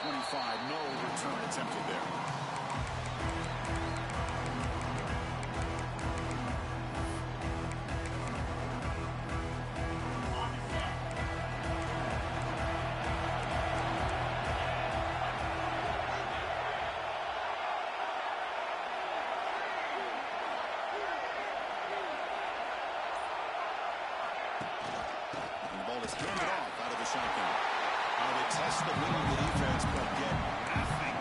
25. No return attempted there. Is handed off out of the shotgun. They test the middle of the defense, but get nothing.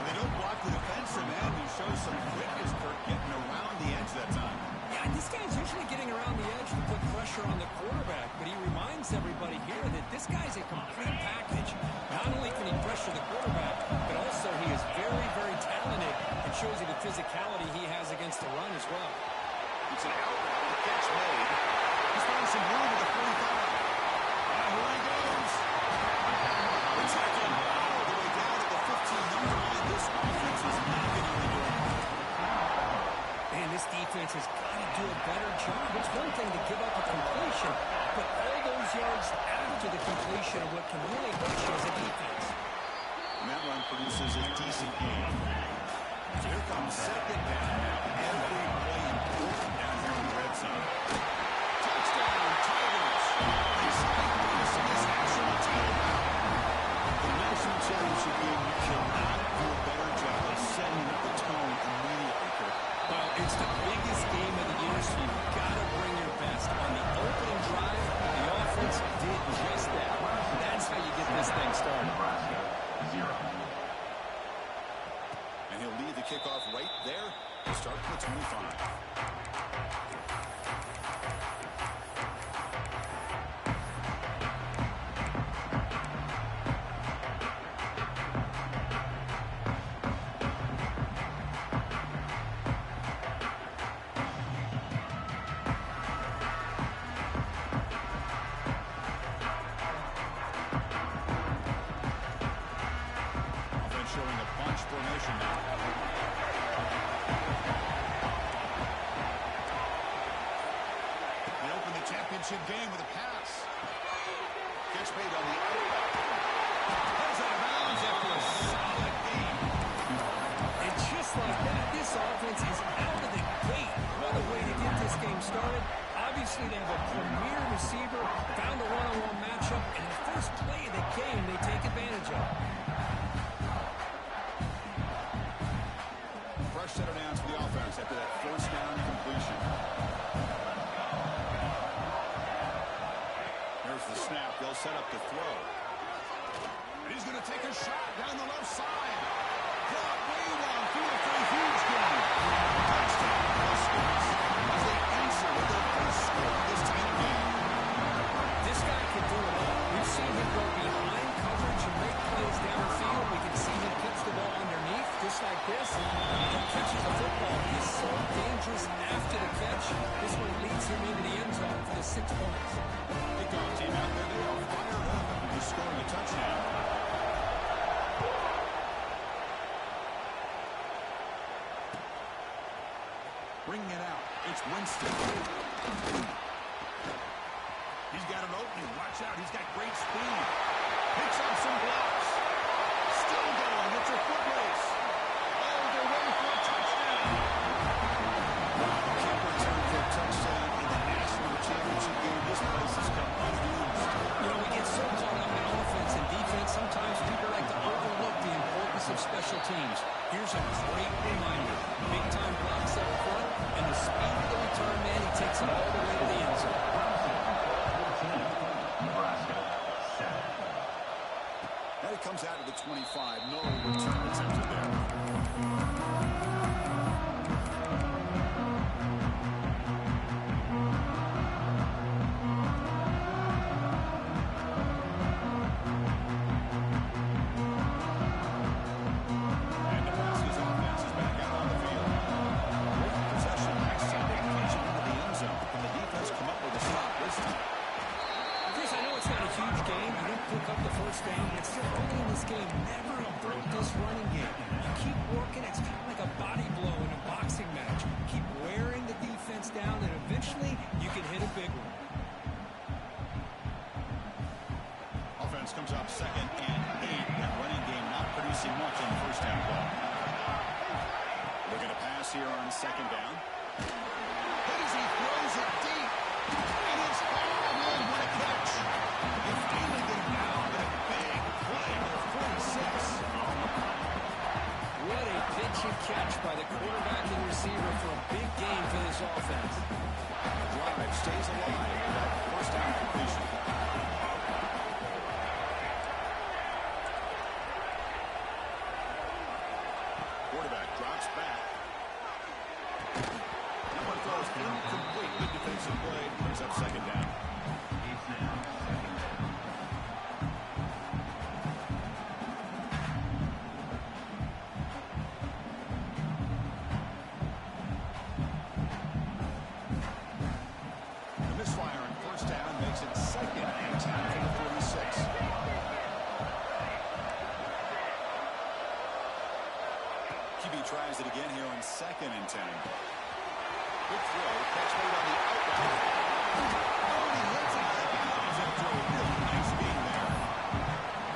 They don't block the defensive end. He shows some quickness for getting around the edge that time. Yeah, this guy's usually getting around the edge to put pressure on the quarterback, but he reminds everybody here that this guy's a complete package. Not only can he pressure the quarterback, but also he is very, very talented. It shows you the physicality he has against the run as well. It's an out route. The catch made. He's finding some room at the 45. And here he goes. The tackle all the way down to the 15-yard line. This offense is not going to do it. Man, this defense has got to do a better job. It's one thing to give up a completion, but all those yards after the completion are what can really hurt you as a defense. And that run produces a decent gain. So here comes second down now. Every play important down here in the red zone. Touchdown, Tigers. They spike this in this national title. The national championship game, you cannot do a better job of setting up the tone immediately, Kirk. Well, it's the biggest game of the year, so you've got to bring your best. On the opening drive, the offense did just that. That's how you get this thing started. And he'll lead the kickoff right there to start the 25. Showing a bunch formation now. They open the championship game with a pass. Catch made on the outlet. Goes out of bounds after a solid game. And just like that, this offense is out of the gate. What a way to get this game started. Obviously, they have a premier receiver, found a one-on-one matchup, and the first play of the game they take advantage of. Fresh set of downs for the offense after that first down completion. Here's the snap. They'll set up the throw. And he's going to take a shot down the left side. Caught way downfield for a huge game. Touchdown, Huskers, as they answer with their first score of this title game. This guy can do it all. We've seen him go behind coverage and make plays downfield. We can see him pitch the ball underneath, just like this. He catches the football. He's so dangerous after the catch. This one leads him into the end zone for the 6 points. Kickoff team out there, they are fired up. He's scoring a touchdown. Bringing it out. It's Winston. He's got an opening. Watch out. He's got great speed. Picks up some blocks. Still going. It's a foot race. All the way for a touchdown. Can't return for a touchdown in the national championship game. This place has come unused. You know, we get so caught up in offense and defense. Sometimes people like to overlook the importance of special teams. Here's a great reminder. Big-time blocks up front, and the speed of the return man, he takes it all the way to the end zone. Now he comes out of the 25. No return attempted there. And Nebraska's offense is back out on the field. Great possession last time. They punch it into the end zone. Can the defense come up with a stop this time? Chris, I know it's not a huge game. You didn't pick up the first down. It's still early in this game. Never abort this running game. You keep working. It's second down. As he throws it deep. It is hauled in. What a catch. If Thielen get him down, but a big play for 46. What a pitch and catch by the quarterback and receiver for a big game for this offense. The drive stays alive with that first down completion. Quarterback drops back. That one throws incomplete. Good defensive play. Brings up second down. The misfire on first down makes it second and 10 from the 46. QB tries it again here on second and 10. Good throw. Catch made on the outright. Oh, he hits it out of bounds after a really nice game there.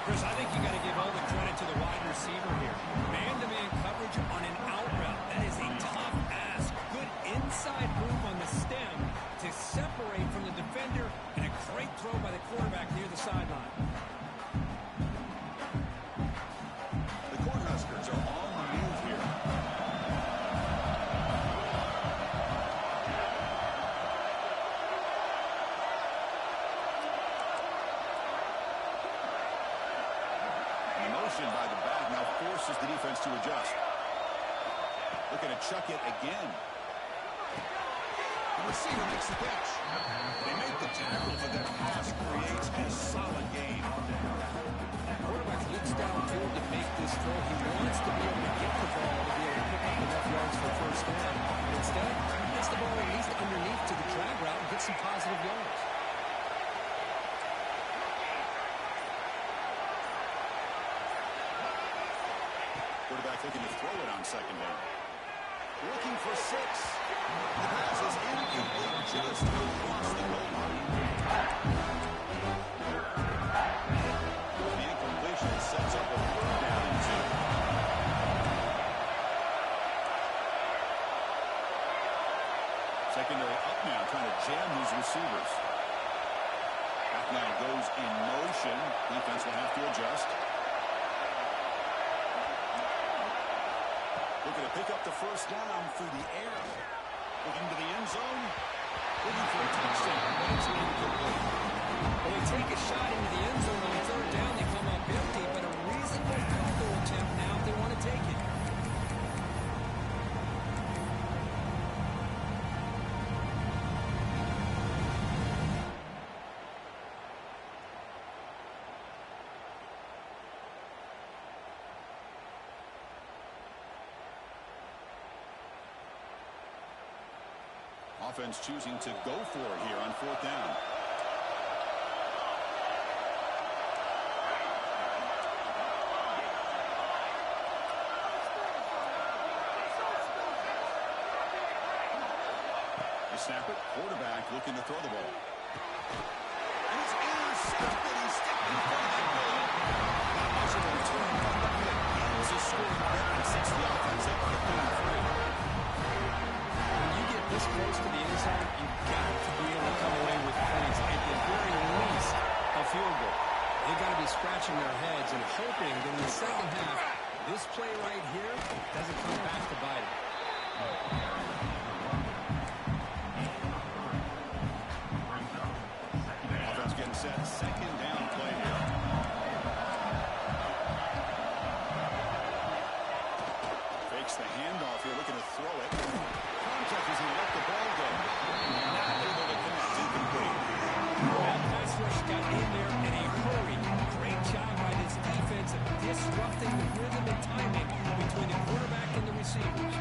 Chris, I think you got to give all the credit to the wide receiver here. Man-to-man coverage on an out route. That is a tough ask. Good inside move on the stem to separate from the defender, and a great throw by the quarterback near the sideline. The Cornhuskers are on the move here. The motion by the back now forces the defense to adjust. Looking to chuck it again. The receiver makes the catch. They make the tackle, but that pass creates a solid gain. Quarterback looks downfield to make this throw. He wants to be able to get the ball to be able to pick up enough yards for first down. But instead, he gets the ball at least underneath to the drag route and get some positive yards. Quarterback looking to throw it on second down. Looking for 6. The pass is incomplete just across the goal line. The incompletion sets up a third down and 2. Secondary up now, trying to jam these receivers. Back now goes in motion. Defense will have to adjust. Looking to pick up the first down through the air. Looking to the end zone. Looking for a touchdown, but it's incomplete. Well, they take a shot into the end zone on third down. They come up empty, but a reasonable field goal attempt now if they want to take it. Offense choosing to go for it here on fourth down. The snapper, quarterback looking to throw the ball. And it's intercepted. He's stepped in front of that goal. That was a return from the pit. Eagles has scored more and sets the offense up 15-3. This close to the inside, you've got to be able to come away with points. At the very least, a field goal. They've got to be scratching their heads and hoping that in the second half, this play right here doesn't come back to bite them. Offense getting set. Second down play here. Fakes the handoff here, looking to throw it. Touches and let the ball go. Not able to connect. Incomplete. That pass rush got in there in a hurry. Great job by this defense of disrupting the rhythm and timing between the quarterback and the receivers.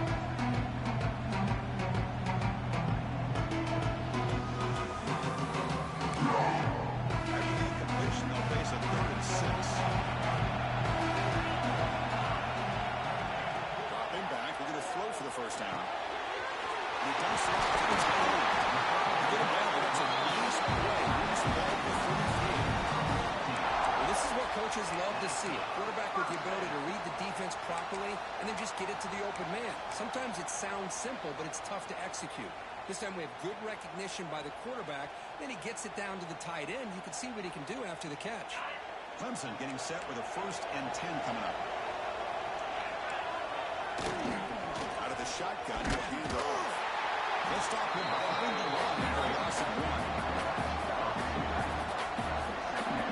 After the incompletion, they'll face a 3rd and 6. Dropping back. We're going to throw for the first down. He dumps it off to the tight end. He did it well, but it's a nice play. Moves the ball to 33. Well, this is what coaches love to see. A quarterback with the ability to read the defense properly and then and just get it to the open man. Sometimes it sounds simple, but it's tough to execute. This time we have good recognition by the quarterback. Then he gets it down to the tight end. You can see what he can do after the catch. Clemson getting set with a 1st and 10 coming up. Out of the shotgun, he'll hand off. They'll stop him behind the line for a loss of 1.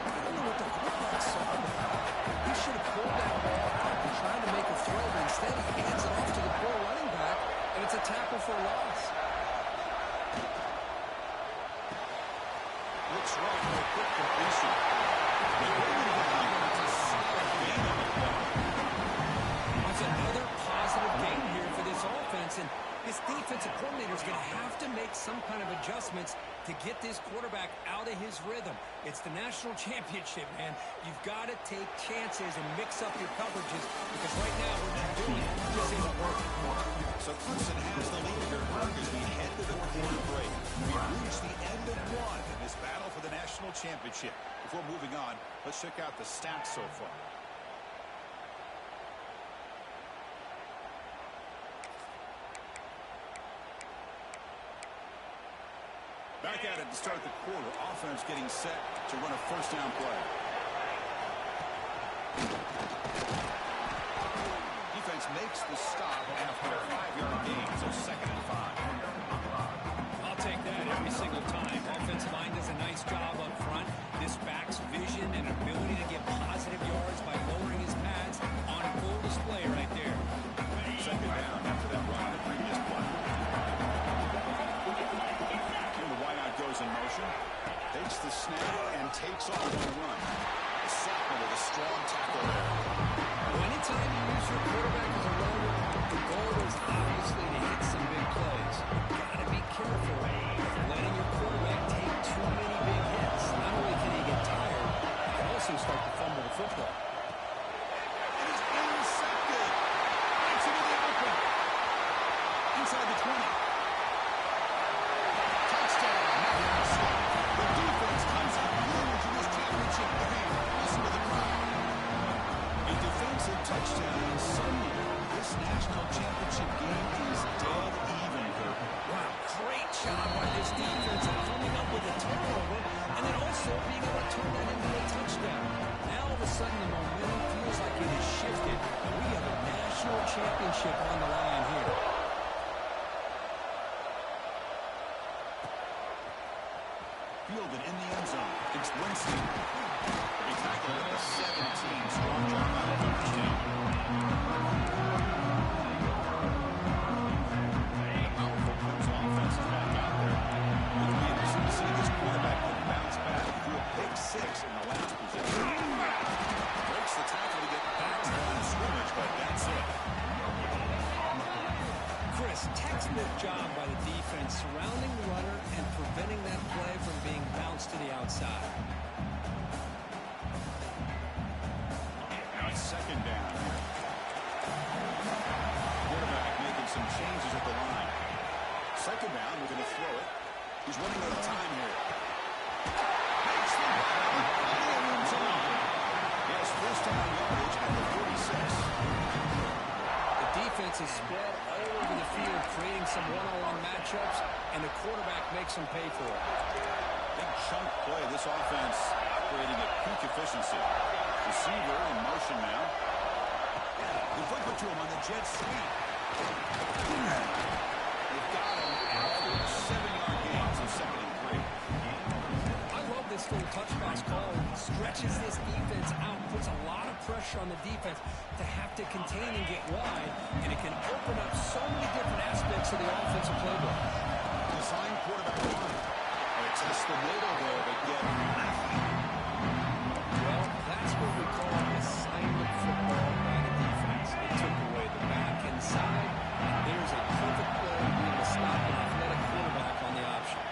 I don't know what the quarterback saw there. He should have pulled that ball out and tried to make a throw, but instead he hands it off to the poor running back, and it's a tackle for a loss. Looks right for a quick completion. It's another positive game here for this offense, and this defensive coordinator is going to have to make some kind of adjustments to get this quarterback out of his rhythm. It's the national championship, man. You've got to take chances and mix up your coverages, because right now what you're doing just isn't working. So Clemson has the lead here as we head to the quarter break. We've reached the end of 1 in this battle for the national championship. Before moving on, let's check out the stats so far. Back at it to start the quarter. Offense getting set to run a 1st down play. Defense makes the stop after a 5-yard gain, so 2nd and 5. I'll take that every single time. Offensive line does a nice job up front. This back's vision and ability to get positive yards by lowering his pads on full display right there. 2nd down after that run on the previous play. Goes in motion, takes the snap, and takes off on the run. Sackman with a strong tackle there. Anytime you use your quarterback as a runner, the goal is obviously to hit some big plays. You've got to be careful of letting your quarterback take too many big hits. Not only can he get tired, he can also start to fumble the football. And he's intercepted. It's into the open. Inside the 20. The defense comes out huge in this championship game. Listen to the crowd. A defensive touchdown on Sunday. This national championship game is dead even, Kirk. Wow, great job by this defense of coming up with a turnover and then also being able to turn that into a touchdown. Now all of a sudden the momentum feels like it has shifted, and we have a national championship on the line here. Fielded in the end zone. It's Winston. He tackled at the 17. Strong job on the first down. Powerful Clemson offense is back out there. It'll be interesting to see this quarterback can bounce back through a pick 6 in the last possession. Breaks the tackle to get back to the line of scrimmage, but that's it. Chris, textbook job by the defense surrounding the runner and preventing that play from being bounced to the outside. Now it's 2nd down. Quarterback making some changes at the line. 2nd down, we're going to throw it. He's running out of time here. Makes the ball. Yes, 1st down yardage at the 46. Defense is spread all over the field, creating some one-on-one matchups, and the quarterback makes them pay for it. Big chunk play. This offense operating at peak efficiency. Receiver in motion now. They flip it to him on the jet sweep. They've got him after 7-yard gains in 2nd and 3. I love this little touch pass call. Stretches this defense out, puts a lot of pressure on the defense to have to contain and get wide, and it can open up so many different aspects of the offensive playbook. Design quarterback run. They test the middle there, but get nothing. Well, that's what we call assignment football by the defense. They took away the back inside, and there's a perfect play to be able to stop an athletic quarterback on the option.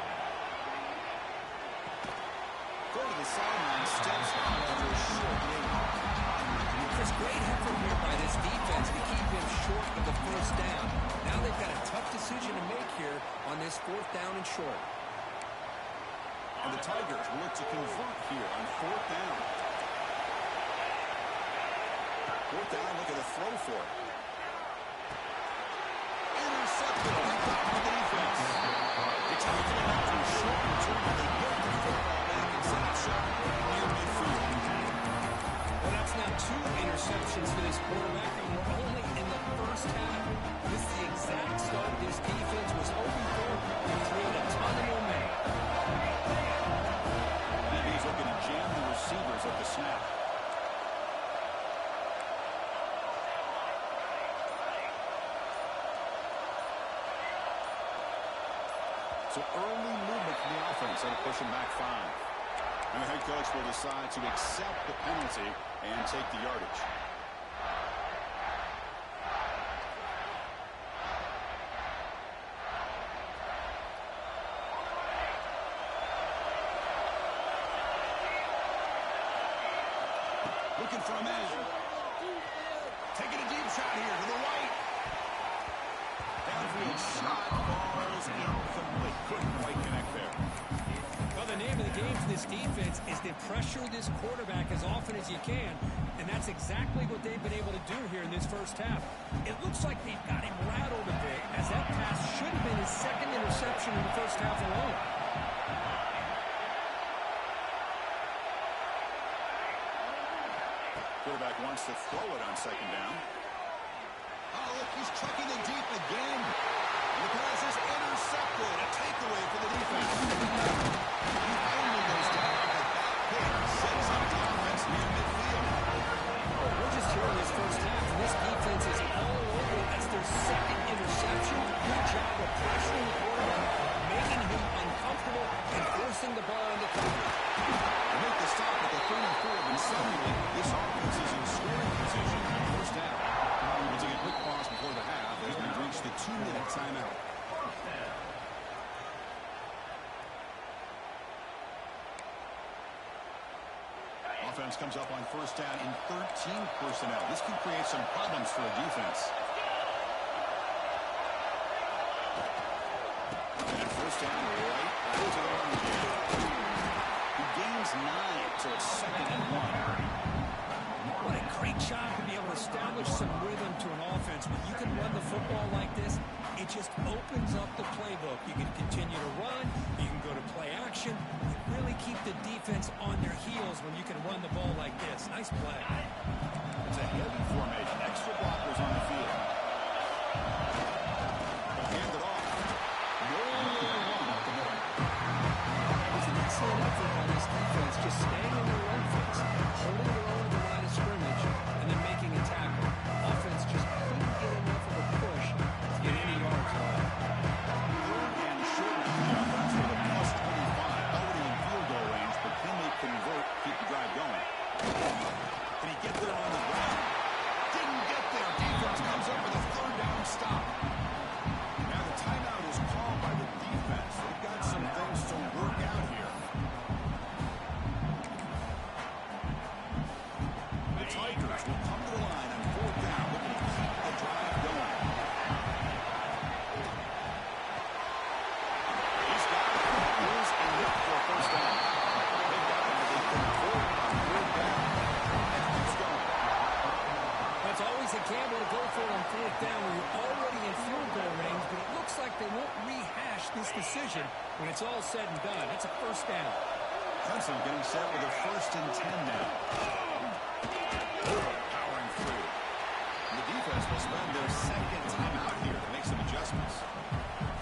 Go to the sideline, steps out after a short gain. Chris, great effort here by this defense to keep him short of the 1st down. Now they've got a tough decision to make here on this 4th down and short. And the Tigers will look to convert here on 4th down. 4th down, look at the throw for it. intercepted. Picked up by the defense. It's a short return. They get the football back and set up shop near midfield. Well, that's now 2 interceptions for this quarterback, and we're only in the first half. This is the exact start this defense was hoping for and create a ton of momentum. And he's looking to jam the receivers at the snap. So early movement from the offense and pushing back 5. And the head coach will decide to accept the penalty and take the yardage. Looking for a man. Taking a deep shot here to the right. Downfield shot falls incomplete. Couldn't quite connect there. Well, the name of the game for this defense is to pressure this quarterback as often as you can, and that's exactly what they've been able to do here in this first half. It looks like they've got him rattled a bit, as that pass should have been his 2nd interception in the first half alone. Quarterback wants to throw it on 2nd down. Oh, look, he's chucking it deep again. And the pass is intercepted. A takeaway for the defense. He only goes down, but that pick sets up the offense near midfield. We're just here in this first half, and this defense is all over. That's their 2nd interception. Good job of pressuring the quarterback, making him uncomfortable, and forcing the ball into coverage. They make the stop at the 34, and suddenly this offense is in scoring position on 1st down. We'll take a quick pause before the half as we reach the 2-minute timeout. Offense comes up on 1st down in 13 personnel. This could create some problems for a defense. And 1st down right to the run game. He gains 9, so it's 2nd and 1. What a great job to be able to establish some rhythm to an offense. When you can run the football like this, it just opens up the playbook. You can continue to run, you can go to play action, and really keep the defense on their heels when you can run the ball like this. Nice play. It's a heavy formation. Extra blockers on the field. They'll hand it off. No run up the middle. It was an excellent effort by this defense, just staying in their run fits, holding their own at the line of scrimmage, and then making a tackle. Offense just couldn't get enough of a push to get any yards on it. 3rd and short. Offense with a plus 25. Already in field goal range, but can they convert, keep the drive going? Can he get there on the ground? Didn't get there. Defense comes up with a 3rd down stop. Now the timeout is called by the defense. They've got some things to work out here. The Tigers will come to the line on 4th down, looking to keep the drive going. He's got it. Here's a look for a 1st down. They've got it. They convert on 4th down. And it keeps going. That's always a gamble to go for it on 4th down when you're already in field goal range, but it looks like they won't rehash this decision when it's all said and done. It's a 1st down. Clemson getting set with a 1st and 10 now. Powering through. And the defense will spend their 2nd time out here to make some adjustments.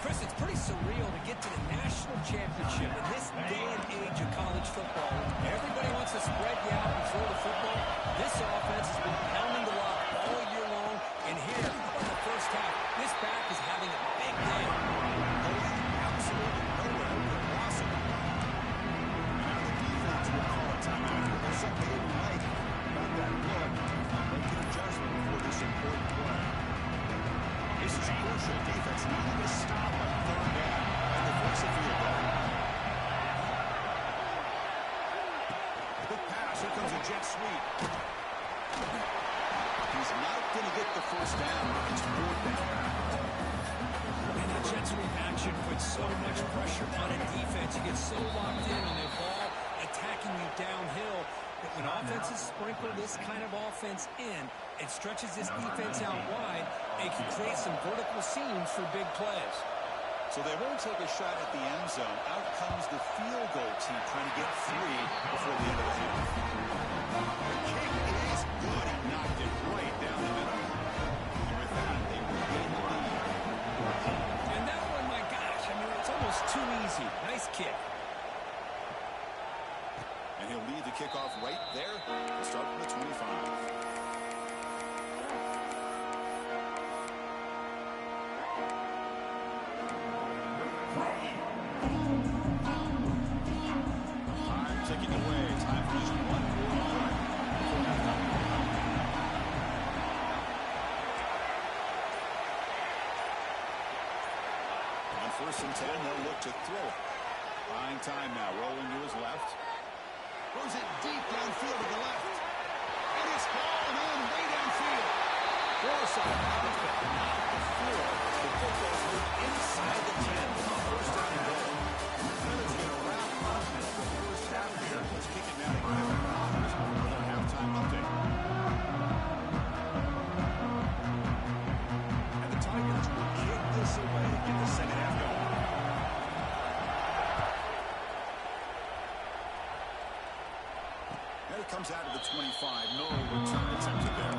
Chris, it's pretty surreal to get to the national championship in this day and age of college football. Everybody wants to spread you out and throw the football. This offense has been pounding the rock all year long, and here in the first half, this back is having a big day. Absolutely nowhere but possible. Now the defense will call a timeout here. There's something they like about that look. Make an adjustment for this important play. This is crucial. Defense needing to stop on 3rd down and the force of field goal. Good pass. Here comes a jet sweep. He's not going to get the 1st down. It's 4th down. And the jet sweep action puts so much pressure on a defense. You get so locked in on their ball attacking you downhill. But When offenses sprinkle this kind of offense in, it stretches this defense out wide and can create some vertical seams for big plays. So they won't take a shot at the end zone. Out comes the field goal team trying to get 3 before the end of the half. The kick is good. He knocked it right down the middle. And with that, they regain the lead. And that one, my gosh, I mean, it's almost too easy. Nice kick. And he'll lead the kickoff right there and start from the 25. Ticking away. Time for just one more run. On 1st and 10, they'll look to throw it. Buying time now. Rolling to his left. Throws it deep downfield to the left. And it's falling in way downfield. Forsythe happens to knock the floor. The football's moved inside the 10. 1st down and goal. It's going to wrap up the first half here. Let's kick it now to Kevin Connors for another halftime update. And the Tigers will kick this away to get the second half going. And it comes out of the 25. No return attempted there.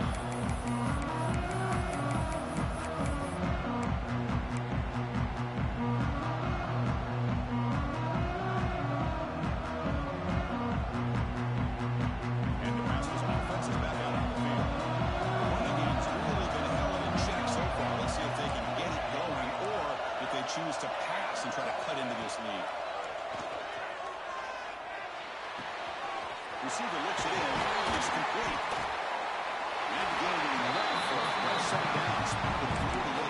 Choose to pass and try to cut into this lead. Receiver looks it in. It's complete. And again, looking for a fresh set down. Spotted 48.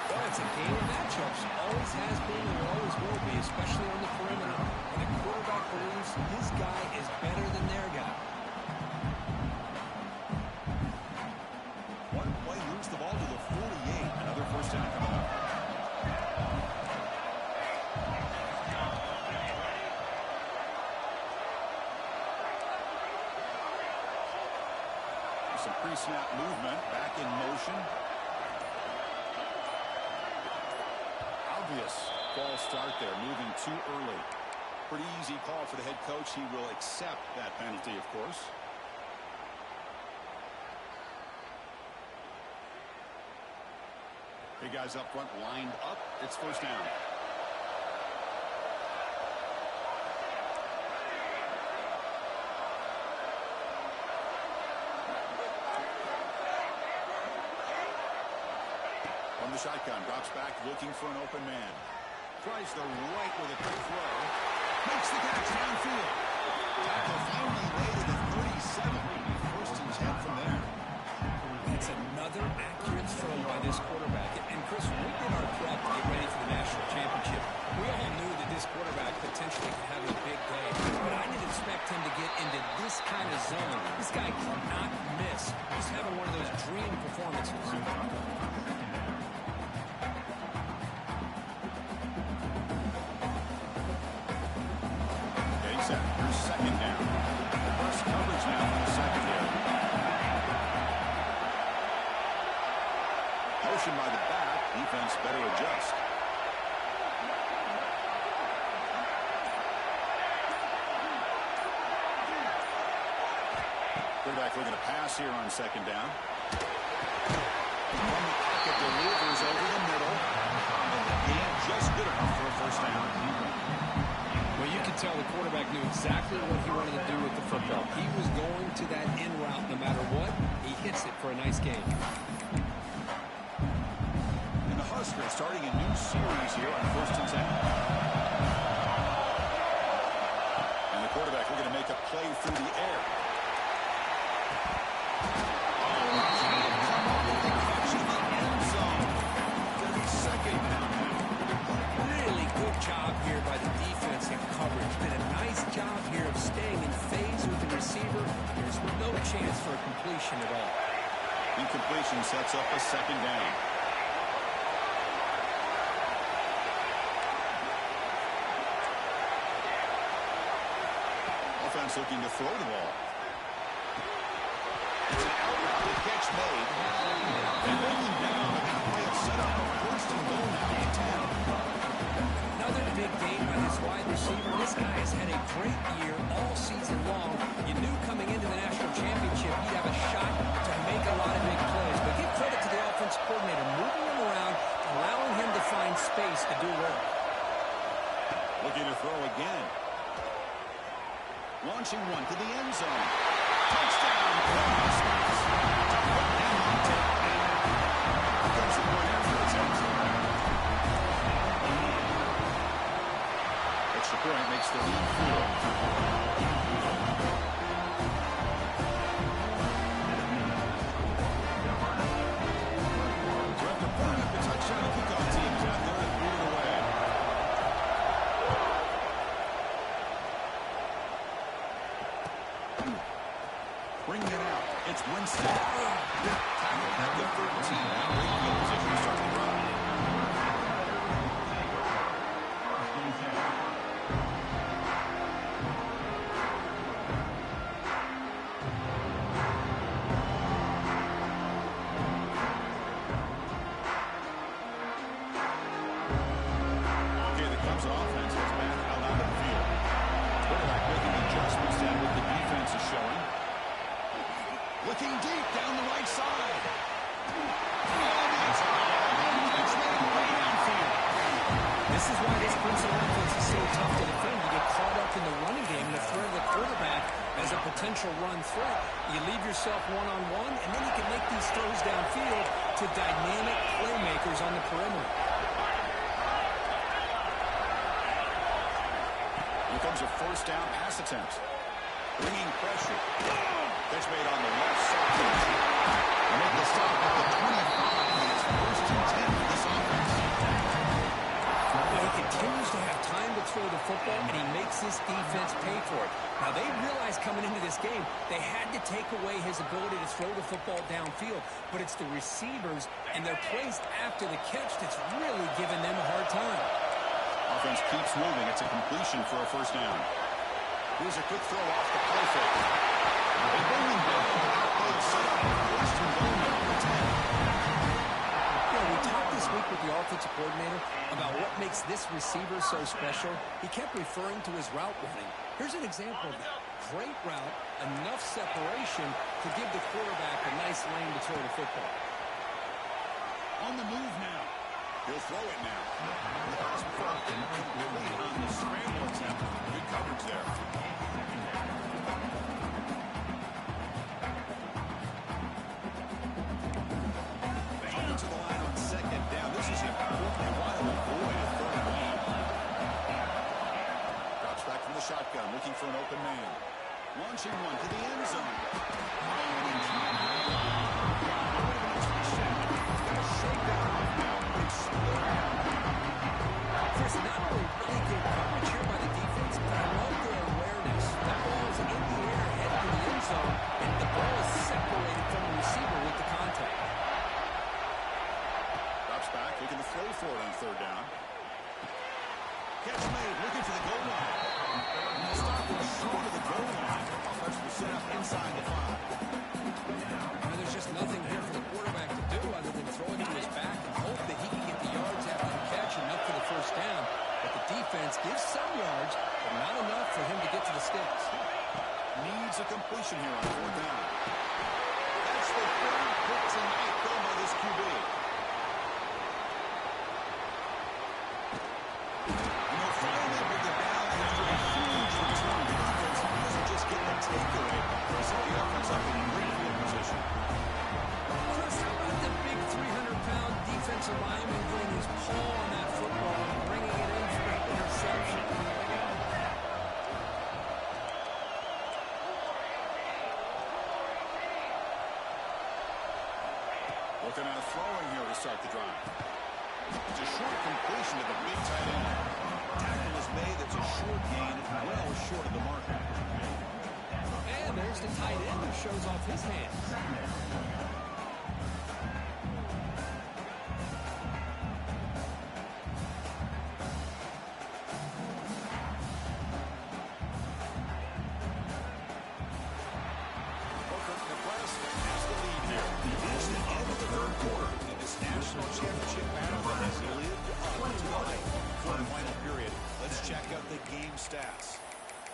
Well, it's a game of matchups. Always has been and always will be, especially on the perimeter. And the quarterback believes his guy is better than their guy. One play moves the ball to the 48. Another 1st down coming up. Some pre-snap movement, back in motion. Obvious false start there, moving too early. Pretty easy call for the head coach. He will accept that penalty, of course. Big guys up front lined up. It's 1st down. From the shotgun, drops back, looking for an open man. Tries the right with a quick throw. Makes the catch downfield. Tackle finally made it at 37. 1st and 10 from there. That's another accurate throw by this quarterback. And Chris, we did our prep to get ready for the national championship. We all knew that this quarterback potentially could have a big day, but I didn't expect him to get into this kind of zone. This guy cannot miss. He's having one of those dream performances. Here's 2nd down. Reverse coverage now in the secondary. Motion by the back. Defense better adjust. Quarterback looking to pass here on 2nd down. From the pocket, delivers over the middle. And the gain just good enough for a 1st down. Well, you can tell the quarterback knew exactly what he wanted to do with the football. He was going to that in route no matter what. He hits it for a nice gain. And the Huskers starting a new series here on 1st and 10. And the quarterback looking to make a play through the air. Job here by the defense and coverage. Did a nice job here of staying in phase with the receiver. There's no chance for a completion at all. Incompletion sets up a 2nd down. Offense is looking to throw the ball. It's an out route catch made. And rolling down, that way it's set up a first and goal now at 10. Another big gain by this wide receiver. This guy has had a great year all season long. You knew coming into the national championship he'd have a shot to make a lot of big plays. But give credit to the offensive coordinator, moving him around, allowing him to find space to do work. Looking to throw again. Launching one to the end zone. Touchdown. Becomes a point after attempt. Extra point makes the lead 4. So after putting up the touchdown, kickoff teams out there and moving away. Bringing it out. It's Winston. Tackled at the 13. Now great field position to start the run. Okay, the Cubs offense is back out on the field. Quarterback making adjustments to what the defense is showing. Looking deep down the right side. This is why this Clemson offense is so tough to defend. You get caught up in the running game and the threat of the quarterback as a potential run threat. You leave yourself one-on-one, and then you can make these throws downfield to dynamic playmakers on the perimeter. Here comes a first down pass attempt. Bringing pressure. Catch made on the left side. And make the stop at the 25. And it's first and 10 for this offense. He continues to have time to throw the football, and he makes this defense pay for it. Now, they realized coming into this game they had to take away his ability to throw the football downfield, but it's the receivers and their plays after the catch that's really giving them a hard time. Offense keeps moving. It's a completion for a first down. Here's a quick throw off the play fake. And bringing back that play set up first and goal now at 10. We talked this week with the offensive coordinator about what makes this receiver so special. He kept referring to his route running. Here's an example of that. Great route, enough separation to give the quarterback a nice lane to throw the football. On the move now. He'll throw it now. The pass front and complete on the scramble attempt. Good coverage there. Fading to the line on second down. This is important. They want to avoid a third down. Drops back from the shotgun, looking for an open man. Launching one to the end zone. There's not only really good coverage here by the defense, but I love their awareness. That ball is in the air, headed to the end zone, and the ball is separated from the receiver with the contact. Drops back, looking to throw for it on third down. Catch made, looking for the goal line. And the stop was short of the goal line. Offense will set up inside the 5. Now, there's just nothing here for the quarterback to do other than throw it to his back and hope that he can get the yards after the catch and up for the first down. But the defense gives some yards, but not enough for him to get to the sticks. Needs a completion here on fourth down. That's the third pick tonight thrown by this QB. Finally bring it down after a huge return. The defense doesn't just get the takeaway. They set the offense up in great field position. Chris, how about the big 300-pound defensive lineman getting his paw on that football and bringing it in for an interception? Looking at throwing here to start the drive. It's a short completion to the big tight end. Tackle is made. It's a short gain, well short of the mark. And there's the tight end who shows off his hands.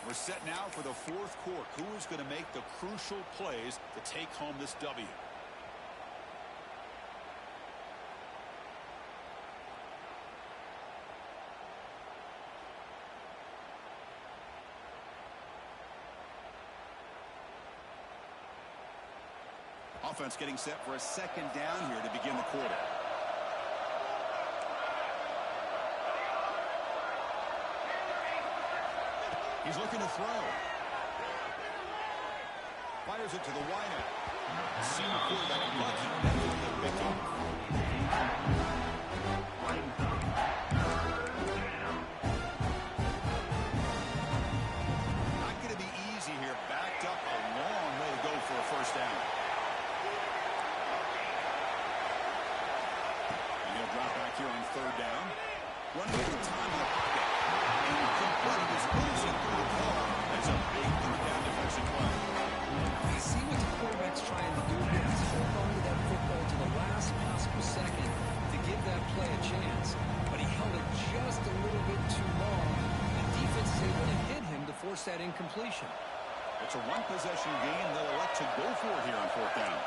We're set now for the fourth quarter. Who is going to make the crucial plays to take home this W? Offense getting set for a second down here to begin the quarter. He's looking to throw. Fires it to the wideout. Senior quarterback lucky that will get picked off. Not going to be easy here. Backed up a long way to go for a first down. And he'll drop back here on third down. Running at the time in the pocket. And complete is losing through the car. That's a big third down defensive play. You see what the quarterback's trying to do here. He's hold on to that football to the last possible second to give that play a chance. But he held it just a little bit too long. The defense is able to hit him to force that incompletion. It's a one-possession game. They'll elect to go for it here on fourth down.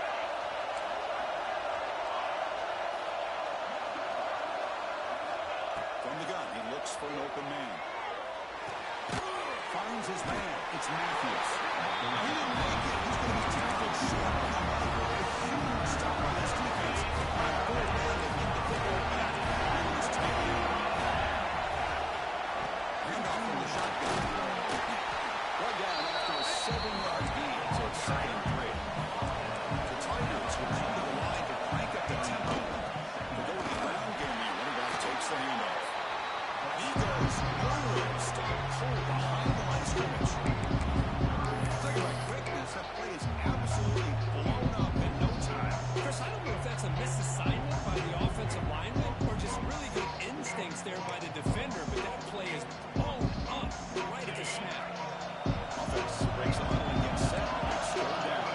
From the gun, he looks for an open man. Finds his man. It's Matthews. He didn't make it. He's going to be tackled short. A huge stop on this defense. On fourth down, they get the football back. And he's taken out. Handoff from the shotgun. Brought down after a 7-yard gain, so it's second and 3. The Tigers will come to the line to crank up the tempo. To go with the ground game, the running back takes the handoff. He goes through, stop cold behind the line of scrimmage. Look at that quickness. That play is absolutely blown up in no time. Chris, I don't know if that's a misassignment by the offensive lineman or just really good instincts there by the defender, but that play is blown up right at the snap. Offense breaks the huddle and gets set. It's third down.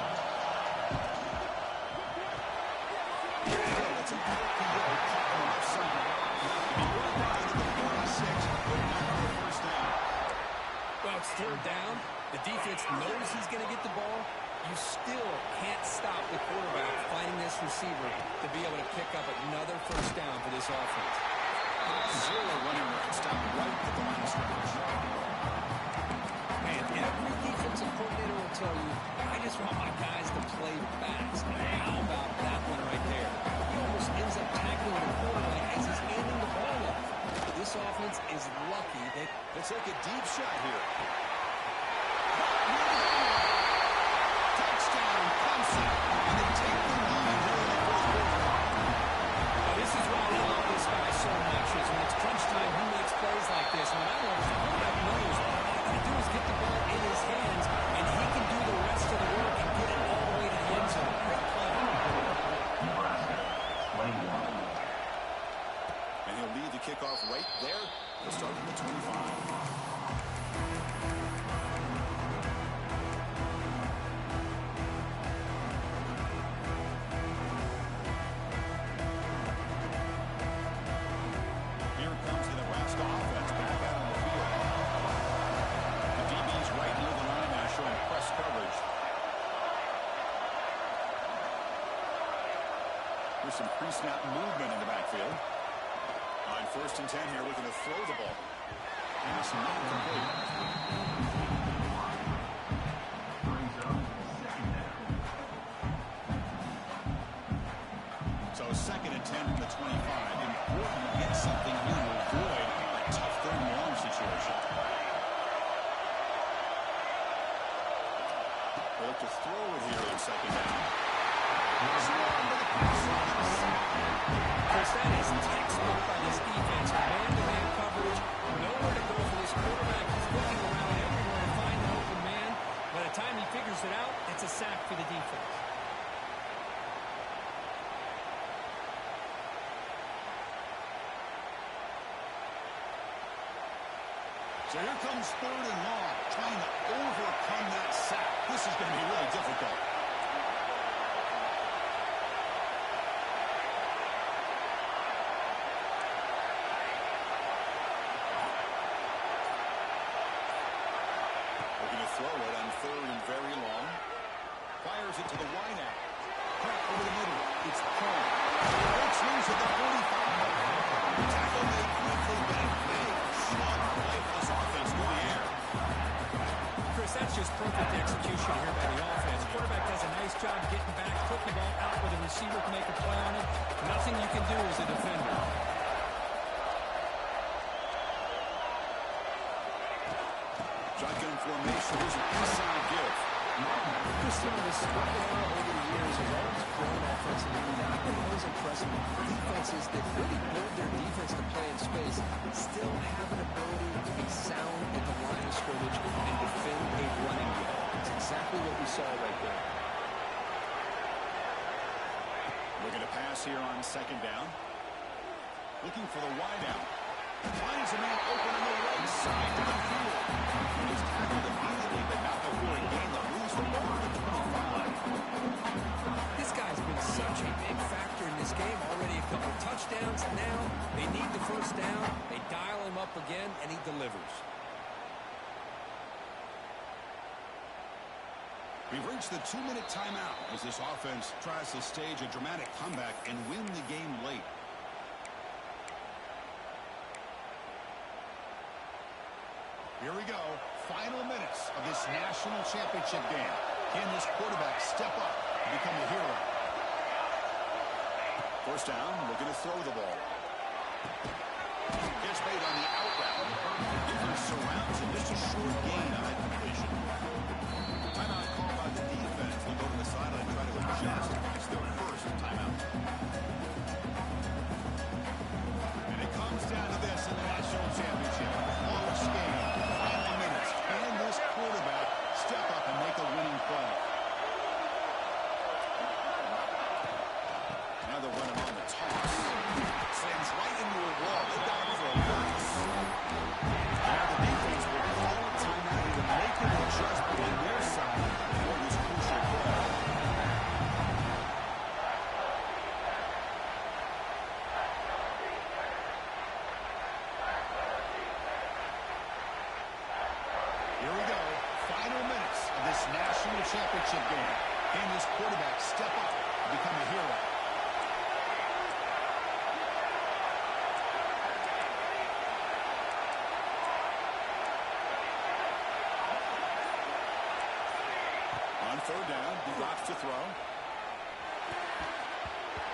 That's an RPO caught on the left side. He brought down to the 46, but not on the first down. Well, it's third down. The defense knows he's going to get the ball. You still can't stop the quarterback finding this receiver to be able to pick up another first down for this offense. Zero running route stop right at the line of scrimmage. Man, every defensive coordinator will tell you, I just want my guys to play fast. How about that one right there? He almost ends up tackling the quarterback as he's handing the ball off. This offense is lucky. Let's take a deep shot here. Touchdown, Clemson. And they take the lead here in the fourth quarter. Now, this is why I love this guy so much, is when it's crunch time, he makes plays like this. When I know the quarterback knows all he got to do is get the ball in his hands, and he can do the rest of the work and get it all the way to the end zone. Great play. And he'll lead the kickoff right there. He'll start from the 25. Some pre-snap movement in the backfield. On first and 10 here, looking to throw the ball. Pass not complete. So second and 10 from the 25. Important to get something here to avoid a tough third and long situation. They look to throw it here on second down. Chris, that is textbook by this defense. Man-to-man coverage. Nowhere to go for this quarterback. He's looking around everywhere to find an open man. By the time he figures it out, it's a sack for the defense. So here comes third and long, trying to overcome that sack. This is going to be really difficult. It's Paul. Breaks loose at the 45. Tackle made quickly, but it may shut lifeless offense through the air. Chris, that's just perfect execution here by the offense. Quarterback does a nice job getting back, putting the ball out where the receiver can make a play on it. Nothing you can do as a defender. Shotgun formation. Here's an inside give. Cristiano has struggled over the years and always grown offensively. I've been always impressed with defenses that really build their defense to play in space, still have an ability to be sound at the line of scrimmage and defend a running game. It's exactly what we saw right there. Looking to pass here on second down. Looking for the wide out. Finds a man open on the right side downfield. He's tackled immediately, but not before a gain to lose the ball to the 25. This guy's been such a big factor in this game. Already a couple touchdowns. Now they need the first down. They dial him up again, and he delivers. We've reached the 2-minute timeout as this offense tries to stage a dramatic comeback and win the game late. Here we go. Final minutes of this national championship game. Can this quarterback step up and become a hero? First down, looking to throw the ball. Gets made on the out route. Defense surrounds him. Just a short gain on that completion. Timeout call by the defense. Look over the sideline and try to adjust. It's their first timeout. And it comes down to this in the national championship. Close game. Final minutes. Can this quarterback step up and make a winning play? Now they're running on the toss. Slams right into a wall. They got him for a loss. Now the defense will call a timeout to make an adjustment on their side for this crucial play. Here we go. Final minutes of this national championship game. Can this quarterback step up and become a hero? On third down, he drops to throw.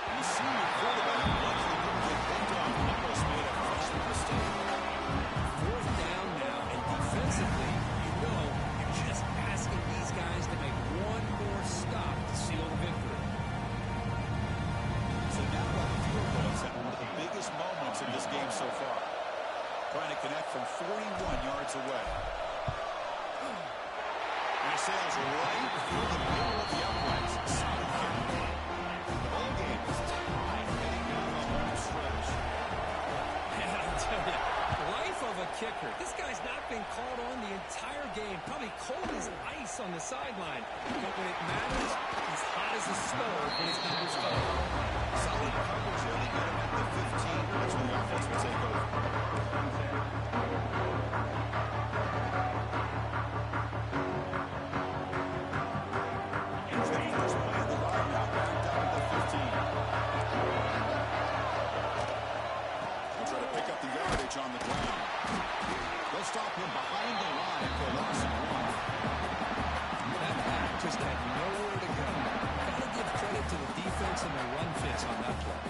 And the senior quarterback wants to give the big dog. Almost made a freshman mistake. Fourth down now, and defensively, you're just asking these guys to make one more stop to seal the victory. So now on the field goal, it's at one of the biggest moments in this game so far. Trying to connect from 41 yards away. And it sails right through the middle of the uprights. Solid kick. The whole game is tied heading down the home stretch. And I'll tell you, life of a kicker. This guy's not been called on the entire game. Probably cold as ice on the sideline. But when it matters, he's hot as a stove when his numbers called. Solid coverage here. They get him at the 15. That's when the offense will take over. Here's the first play of the line now. Backed up at the 15. They'll try to pick up the yardage on the ground. They'll stop him behind the line for a loss of 1. That back just had nowhere to go. Gotta give credit to the defense and their run fits on that play.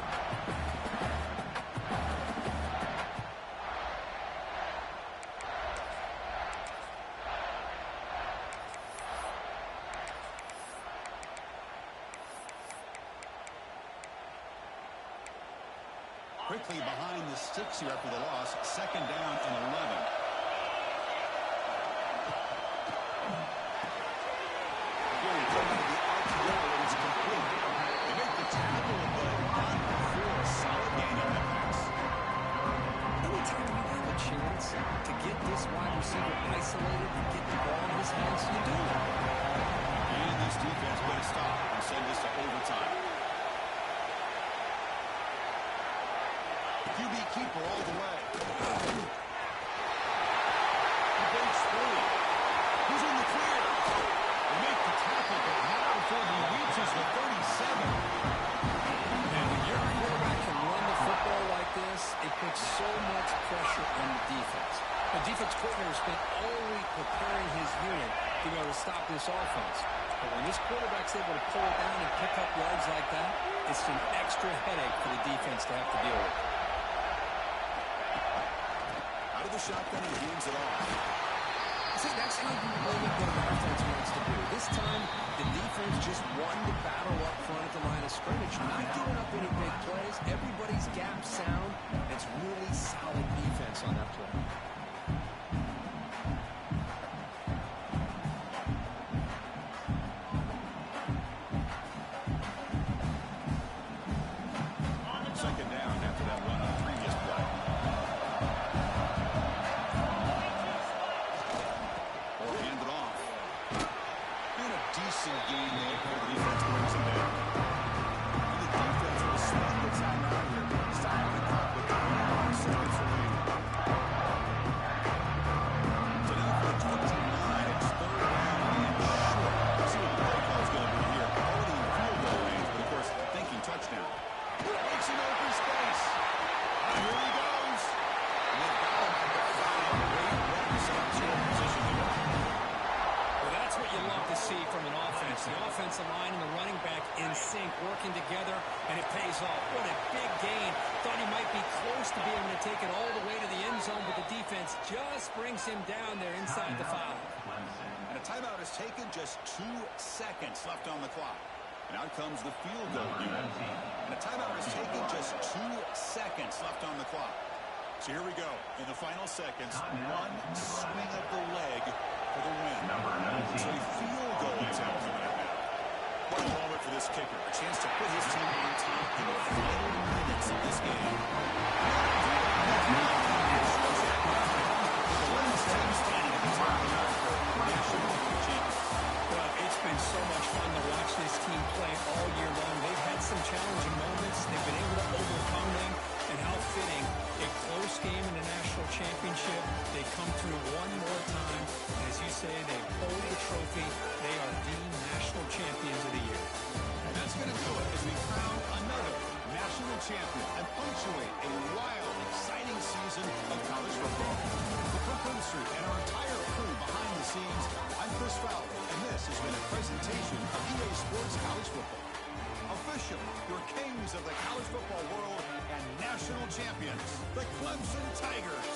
Quickly behind the sticks here after the loss. Second down and 11. Gary coming to the RPO and it's complete. They make the tackle, but not before a solid gain on that pass. Anytime you have a chance to get this wide receiver isolated and get the ball in his hands, you do it. And this defense better stop and send this to overtime. QB keeper all the way. He breaks free. He's in the clear. They make the tackle, but not before he reaches the 37. stop this offense. But when this quarterback's able to pull it down and pick up yards like that, it's an extra headache for the defense to have to deal with. Out of the shotgun, he hands it off. See, that's how you limit what an offense wants to do. This time, the defense just won the battle up front at the line of scrimmage, not giving up any big plays. Everybody's gap sound. It's really solid defense on that play. Second down after that run on the previous play. Or hand it off. And a decent gain there for the defense brings him down. The defense will spend the time out here. Stop the clock with 3 seconds remaining. So now for the 29, it's third down and short. Let's see what the play call is going to be here. Already in field goal range, but of course thinking touchdown. Makes an open space. And here he goes. And they've got him at the 5. Great run set up score position here. Well, that's what you love to see from an offense. The offensive line and the running back in sync, working together, and it pays off. What a big gain. Thought he might be close to being able to take it all the way to the end zone, but the defense just brings him down there inside the 5. And a timeout is taken. Just 2 seconds left on the clock. And out comes the field goal unit. And a timeout is taken. Just 2 seconds left on the clock. So here we go. In the final seconds, one swing of the leg for the win. It's a field goal attempt coming up now. What a moment for this kicker. A chance to put his team on top in the final minutes of this game. The last team standing at the top of the mountain for national champions. Well, it's been so much fun to watch this team play all year long. They've had some challenging moments. They've been able to overcome them. And how fitting, a close game in the national championship. They come through one more time. And as you say, they hold the trophy. They are the national champions of the year. And that's going to do it as we crown another national champion and punctuate a wild, exciting season of college football. For Brooklyn Street and our entire crew behind the scenes, I'm Chris Fowler, and this has been a presentation of EA Sports College Football. Official, your kings of the college football world and national champions, the Clemson Tigers.